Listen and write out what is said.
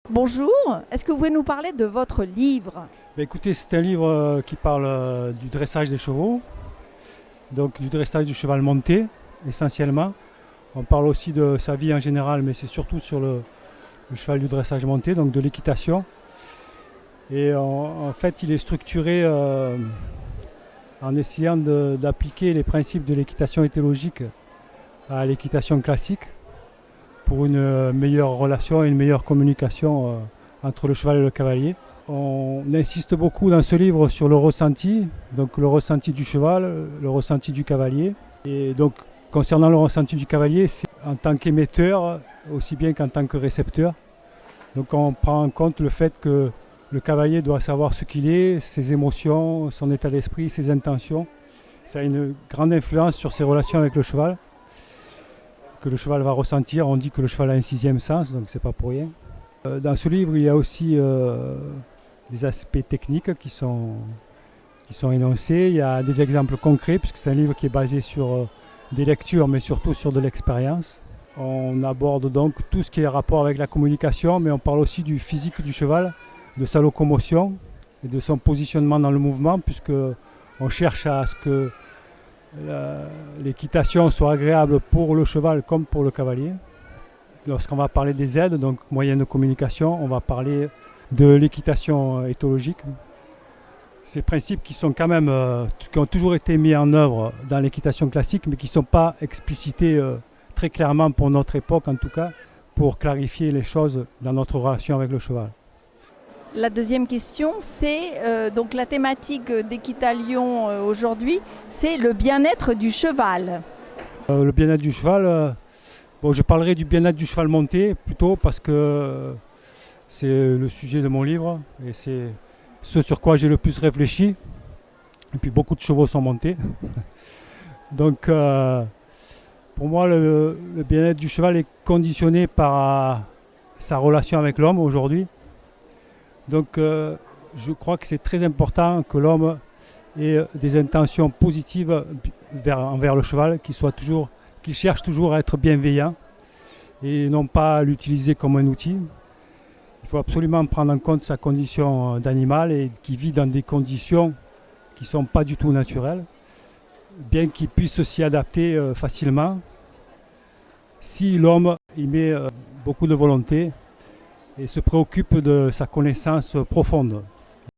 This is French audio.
Bonjour, est-ce que vous pouvez nous parler de votre livre? Écoutez, c'est un livre qui parle du dressage des chevaux, donc du dressage du cheval monté essentiellement. On parle aussi de sa vie en général, mais c'est surtout sur le cheval du dressage monté, donc de l'équitation. Et en fait, il est structuré en essayant d'appliquer les principes de l'équitation éthologique à l'équitation classique pour une meilleure relation et une meilleure communication entre le cheval et le cavalier. On insiste beaucoup dans ce livre sur le ressenti, donc le ressenti du cheval, le ressenti du cavalier. Et donc, concernant le ressenti du cavalier, c'est en tant qu'émetteur aussi bien qu'en tant que récepteur. Donc, on prend en compte le fait que le cavalier doit savoir ce qu'il est, ses émotions, son état d'esprit, ses intentions. Ça a une grande influence sur ses relations avec le cheval, que le cheval va ressentir. On dit que le cheval a un sixième sens, donc c'est pas pour rien. Dans ce livre, il y a aussi des aspects techniques qui sont énoncés. Il y a des exemples concrets, puisque c'est un livre qui est basé sur des lectures, mais surtout sur de l'expérience. On aborde donc tout ce qui est rapport avec la communication, mais on parle aussi du physique du cheval, de sa locomotion et de son positionnement dans le mouvement, puisque on cherche à ce que l'équitation soit agréable pour le cheval comme pour le cavalier. Lorsqu'on va parler des aides, donc moyens de communication, on va parler de l'équitation éthologique. Ces principes qui sont quand même, qui ont toujours été mis en œuvre dans l'équitation classique, mais qui ne sont pas explicités très clairement pour notre époque en tout cas, pour clarifier les choses dans notre relation avec le cheval. La deuxième question, c'est donc la thématique d'Équitalion aujourd'hui, c'est le bien-être du cheval. Le bien-être du cheval, bon, je parlerai du bien-être du cheval monté plutôt parce que c'est le sujet de mon livre et c'est ce sur quoi j'ai le plus réfléchi. Et puis beaucoup de chevaux sont montés. Donc pour moi, le bien-être du cheval est conditionné par sa relation avec l'homme aujourd'hui. Donc je crois que c'est très important que l'homme ait des intentions positives envers le cheval, qu'il cherche toujours à être bienveillant et non pas à l'utiliser comme un outil. Il faut absolument prendre en compte sa condition d'animal et qui vit dans des conditions qui ne sont pas du tout naturelles, bien qu'il puisse s'y adapter facilement si l'homme y met beaucoup de volonté et se préoccupe de sa connaissance profonde.